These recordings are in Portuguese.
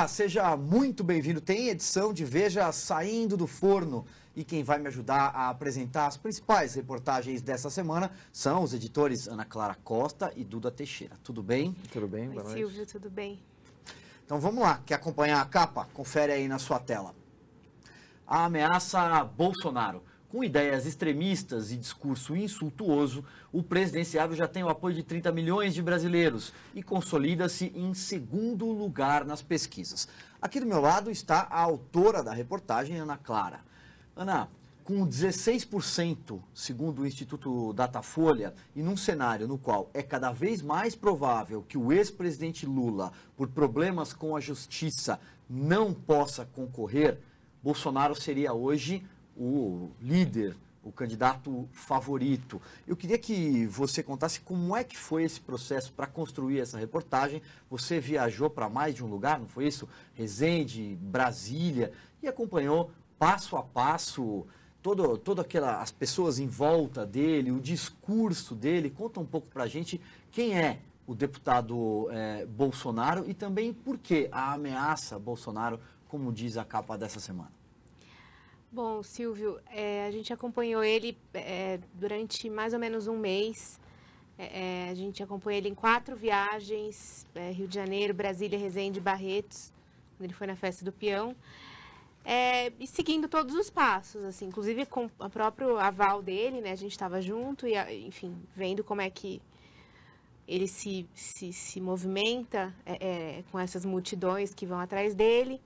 Olá, seja muito bem-vindo. Tem edição de Veja saindo do forno. E quem vai me ajudar a apresentar as principais reportagens dessa semana são os editores Ana Clara Costa e Duda Teixeira. Tudo bem? Tudo bem, boa noite. Silvio, tudo bem? Então vamos lá, quer acompanhar a capa? Confere aí na sua tela. A ameaça a Bolsonaro. Com ideias extremistas e discurso insultuoso, o presidenciável já tem o apoio de 30 milhões de brasileiros e consolida-se em segundo lugar nas pesquisas. Aqui do meu lado está a autora da reportagem, Ana Clara. Ana, com 16%, segundo o Instituto Datafolha, e num cenário no qual é cada vez mais provável que o ex-presidente Lula, por problemas com a justiça, não possa concorrer, Bolsonaro seria hoje o líder, o candidato favorito. Eu queria que você contasse como é que foi esse processo para construir essa reportagem. Você viajou para mais de um lugar, não foi isso? Resende, Brasília, e acompanhou passo a passo as pessoas em volta dele, o discurso dele. Conta um pouco para a gente quem é o deputado Bolsonaro e também por que a ameaça Bolsonaro, como diz a capa dessa semana. Bom, Silvio, a gente acompanhou ele durante mais ou menos um mês. A gente acompanhou ele em 4 viagens, Rio de Janeiro, Brasília, Resende, Barretos, quando ele foi na festa do peão. E seguindo todos os passos, assim, inclusive com o próprio aval dele, né? A gente estava junto e, enfim, vendo como é que ele se movimenta com essas multidões que vão atrás dele.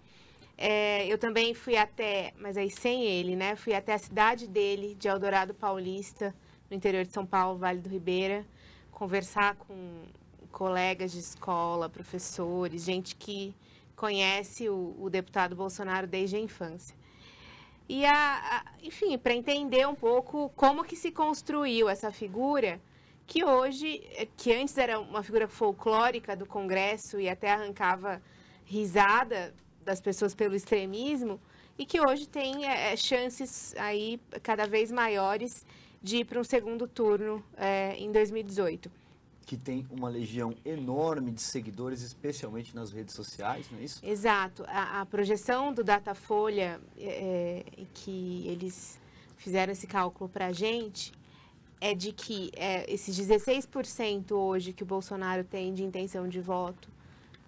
Eu também fui até, mas aí sem ele, né? Fui até a cidade dele, de Eldorado Paulista, no interior de São Paulo, Vale do Ribeira, conversar com colegas de escola, professores, gente que conhece o deputado Bolsonaro desde a infância. E, enfim, para entender um pouco como que se construiu essa figura, que hoje, que antes era uma figura folclórica do Congresso e até arrancava risada das pessoas pelo extremismo, e que hoje tem chances aí cada vez maiores de ir para um segundo turno em 2018. Que tem uma legião enorme de seguidores, especialmente nas redes sociais, não é isso? Exato. A projeção do Datafolha, que eles fizeram esse cálculo para a gente, é de que esses 16% hoje que o Bolsonaro tem de intenção de voto,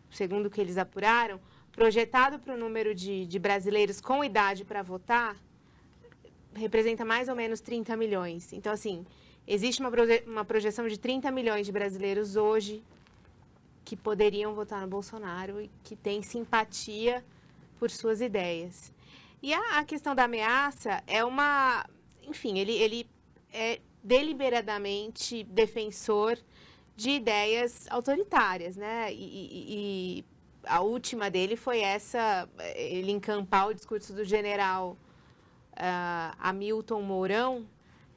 segundo o que eles apuraram, projetado para o número de brasileiros com idade para votar, representa mais ou menos 30 milhões. Então, assim, existe uma projeção de 30 milhões de brasileiros hoje que poderiam votar no Bolsonaro e que têm simpatia por suas ideias. E a questão da ameaça é enfim, ele é deliberadamente defensor de ideias autoritárias, né? E a última dele foi ele encampar o discurso do general Hamilton Mourão,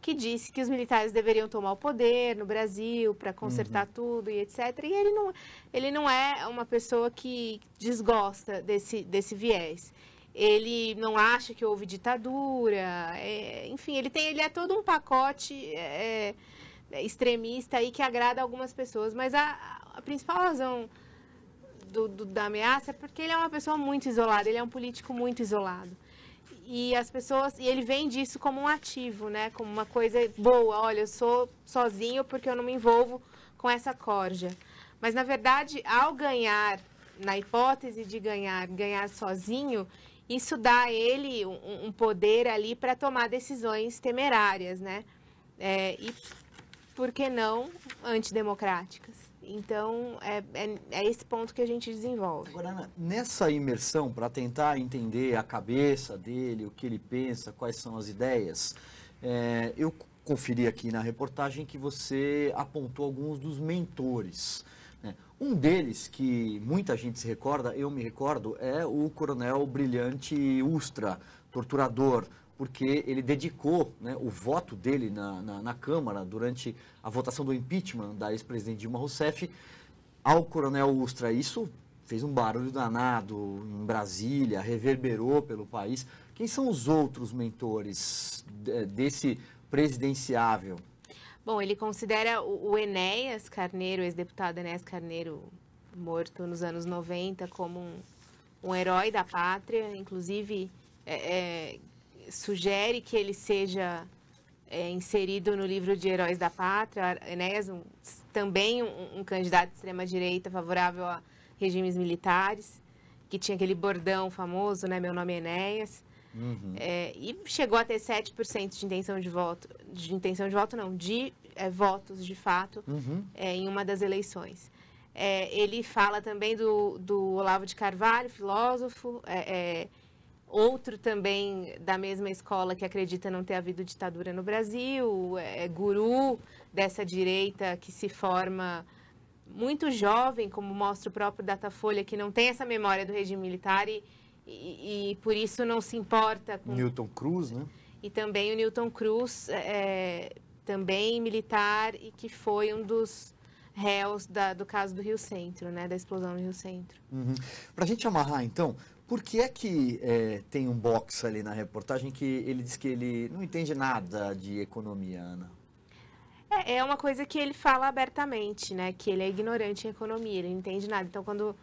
que disse que os militares deveriam tomar o poder no Brasil para consertar tudo e etc. E ele não é uma pessoa que desgosta desse viés. Ele não acha que houve ditadura, enfim, ele é todo um pacote extremista aí que agrada algumas pessoas, mas a principal razão da ameaça é porque ele é uma pessoa muito isolada, ele é um político muito isolado. E ele vem disso como um ativo, né? Como uma coisa boa. Olha, eu sou sozinho porque eu não me envolvo com essa corja. Mas, na verdade, ao ganhar, na hipótese de ganhar sozinho, isso dá a ele um poder ali para tomar decisões temerárias, né? E, por que não, antidemocráticas. Então, é esse ponto que a gente desenvolve. Agora, Ana, nessa imersão, para tentar entender a cabeça dele, o que ele pensa, quais são as ideias, eu conferi aqui na reportagem que você apontou alguns dos mentores, né? Um deles, que muita gente se recorda, eu me recordo, é o coronel Brilhante Ustra, torturador, porque ele dedicou, né, o voto dele na Câmara durante a votação do impeachment da ex-presidente Dilma Rousseff ao coronel Ustra. Isso fez um barulho danado em Brasília, reverberou pelo país. Quem são os outros mentores desse presidenciável? Bom, ele considera o Enéas Carneiro, ex-deputado Enéas Carneiro, morto nos anos 90, como um herói da pátria, inclusive sugere que ele seja inserido no livro de Heróis da Pátria. Enéas, também um candidato de extrema-direita favorável a regimes militares, que tinha aquele bordão famoso, né? Meu nome é Enéas. Uhum. E chegou a ter 7% de intenção de voto. De votos, de fato, em uma das eleições. Ele fala também do Olavo de Carvalho, filósofo, outro também da mesma escola que acredita não ter havido ditadura no Brasil, guru dessa direita que se forma muito jovem, como mostra o próprio Datafolha, que não tem essa memória do regime militar e por isso não se importa com... Newton Cruz, né? E também o Newton Cruz, também militar, e que foi um dos réus do caso do Rio Centro, né? Da explosão no Rio Centro. Para a gente amarrar, então, por que é que tem um box ali na reportagem que ele diz que ele não entende nada de economia, Ana? É uma coisa que ele fala abertamente, né? Que ele é ignorante em economia, ele não entende nada. Então, quando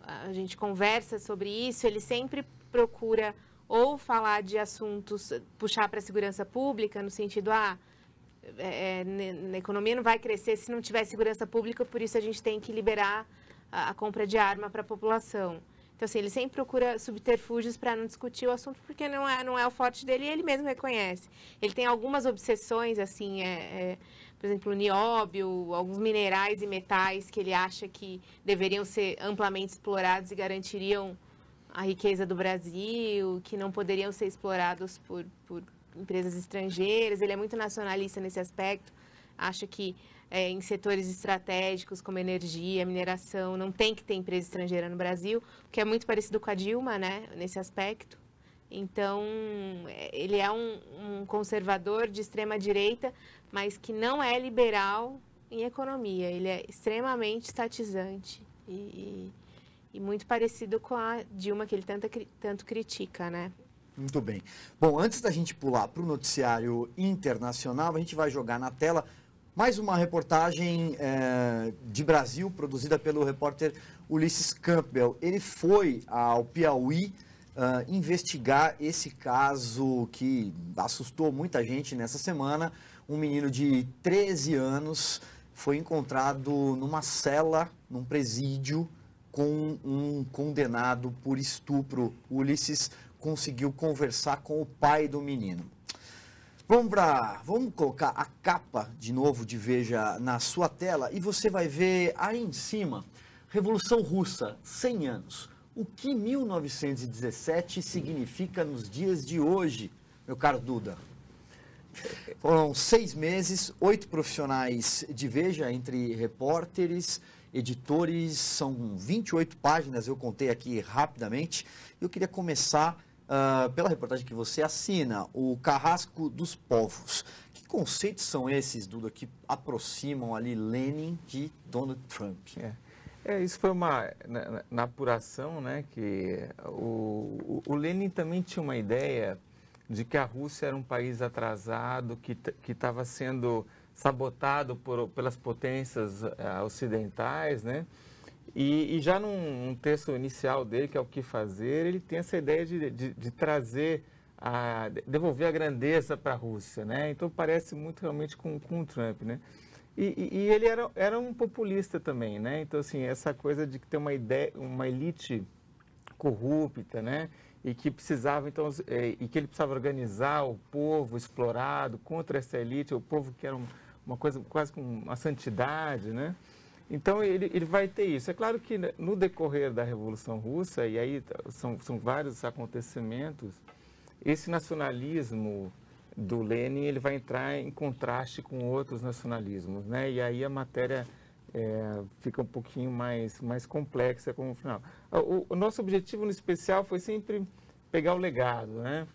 a gente conversa sobre isso, ele sempre procura ou falar de assuntos, puxar para a segurança pública, no sentido, na economia não vai crescer se não tiver segurança pública, por isso a gente tem que liberar a compra de arma para a população. Então, assim, ele sempre procura subterfúgios para não discutir o assunto, porque não é o forte dele, e ele mesmo reconhece. Ele tem algumas obsessões, assim, por exemplo, o nióbio, alguns minerais e metais que ele acha que deveriam ser amplamente explorados e garantiriam a riqueza do Brasil, que não poderiam ser explorados por empresas estrangeiras. Ele é muito nacionalista nesse aspecto, acha que em setores estratégicos como energia, mineração, não tem que ter empresa estrangeira no Brasil, que é muito parecido com a Dilma, né, nesse aspecto. Então, ele é um conservador de extrema-direita, mas que não é liberal em economia. Ele é extremamente estatizante e muito parecido com a Dilma, que ele tanto critica, né? Muito bem. Bom, antes da gente pular para o noticiário internacional, a gente vai jogar na tela mais uma reportagem de Brasil, produzida pelo repórter Ulisses Campbell. Ele foi ao Piauí investigar esse caso que assustou muita gente nessa semana. Um menino de 13 anos foi encontrado numa cela, num presídio, com um condenado por estupro. O Ulisses conseguiu conversar com o pai do menino. Vamos colocar a capa de novo de Veja na sua tela e você vai ver aí em cima, Revolução Russa, 100 anos. O que 1917 significa nos dias de hoje, meu caro Duda? Foram 6 meses, 8 profissionais de Veja, entre repórteres, editores, são 28 páginas, eu contei aqui rapidamente. Eu queria começar pela reportagem que você assina, o Carrasco dos Povos. Que conceitos são esses, Duda, que aproximam ali Lenin de Donald Trump? Isso foi na apuração, né, que o Lenin também tinha uma ideia de que a Rússia era um país atrasado, que estava sendo sabotado pelas potências ocidentais, né? E já num texto inicial dele, que é O que Fazer, ele tem essa ideia de trazer, devolver a grandeza para a Rússia, né? Então parece muito realmente com o Trump, né? E ele era um populista também, né? Então, assim, essa coisa de ter uma elite corrupta, né? E que precisava, então, e que ele precisava organizar o povo explorado contra essa elite, o povo que era uma coisa quase com uma santidade, né? Então, ele vai ter isso. É claro que no decorrer da Revolução Russa, e aí são vários acontecimentos, esse nacionalismo do Lenin, ele vai entrar em contraste com outros nacionalismos, né? E aí a matéria fica um pouquinho mais complexa como o final. O nosso objetivo no especial foi sempre pegar o legado, né?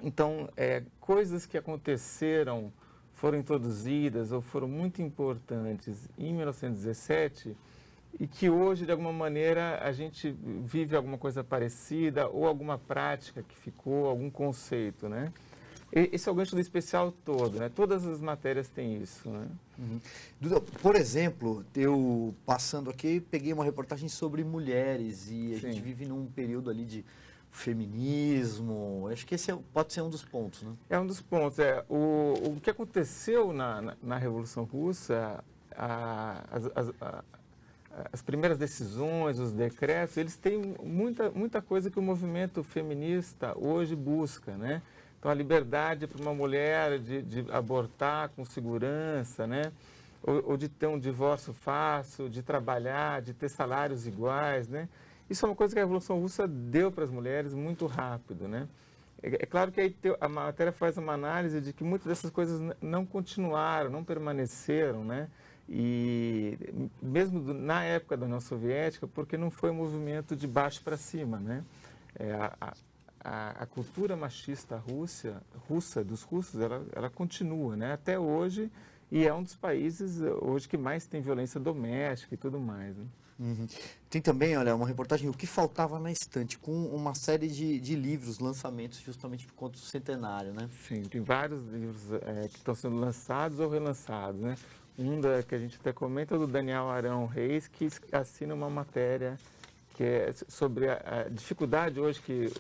Então, coisas que aconteceram, foram introduzidas ou foram muito importantes em 1917 e que hoje, de alguma maneira, a gente vive alguma coisa parecida ou alguma prática que ficou, algum conceito, né? Esse é o gancho do especial todo, né? Todas as matérias têm isso, né? Duda, por exemplo, eu passando aqui, peguei uma reportagem sobre mulheres e a gente vive num período ali de feminismo. Acho que esse pode ser um dos pontos, né? É um dos pontos. O que aconteceu na Revolução Russa, as primeiras decisões, os decretos, eles têm muita coisa que o movimento feminista hoje busca, né? Então, a liberdade para uma mulher de abortar com segurança, né? Ou de ter um divórcio fácil, de trabalhar, de ter salários iguais, né? Isso é uma coisa que a Revolução Russa deu para as mulheres muito rápido, né? É claro que aí a matéria faz uma análise de que muitas dessas coisas não continuaram, não permaneceram, né? E mesmo na época da União Soviética, porque não foi um movimento de baixo para cima, né? A cultura machista russa dos russos, ela continua, né? Até hoje, e é um dos países hoje que mais tem violência doméstica e tudo mais, né? Tem também, olha, uma reportagem, o que faltava na estante, com uma série de livros, lançamentos justamente por conta do centenário, né? Sim, tem vários livros que estão sendo lançados ou relançados, né? Que a gente até comenta é do Daniel Arão Reis, que assina uma matéria que é sobre a dificuldade hoje que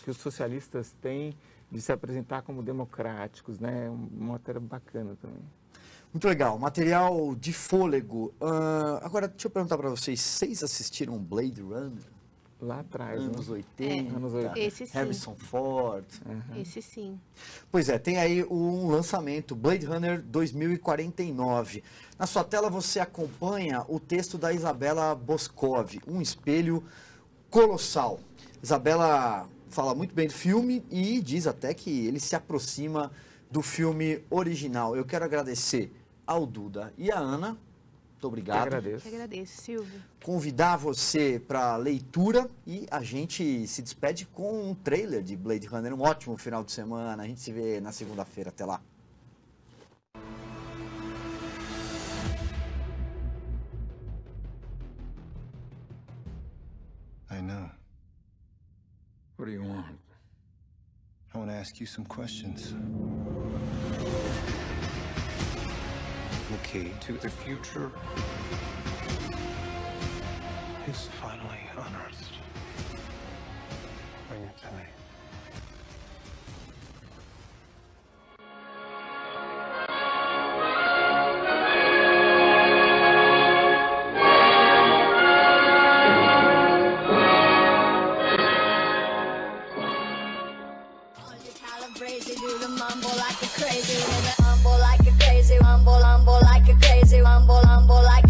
os socialistas têm de se apresentar como democráticos, né? Uma matéria bacana também. Muito legal, material de fôlego. Agora, deixa eu perguntar para vocês assistiram Blade Runner? Lá atrás, anos né? 80, anos 80. Esse sim. Harrison Ford. Esse sim. Pois é, tem aí um lançamento, Blade Runner 2049. Na sua tela você acompanha o texto da Isabela Boscov, Um Espelho Colossal. Isabela fala muito bem do filme e diz até que ele se aproxima do filme original. Eu quero agradecer ao Duda e à Ana. Muito obrigado. Eu que agradeço, Silvio. Convidar você para leitura e a gente se despede com um trailer de Blade Runner. Um ótimo final de semana. A gente se vê na segunda-feira. Até lá. I know. What do you want? I want to ask you some questions. The key to the future is finally unearthed. Bring it to me. Do the mumble like a crazy, rumble like a crazy, rumble like a crazy, rumble like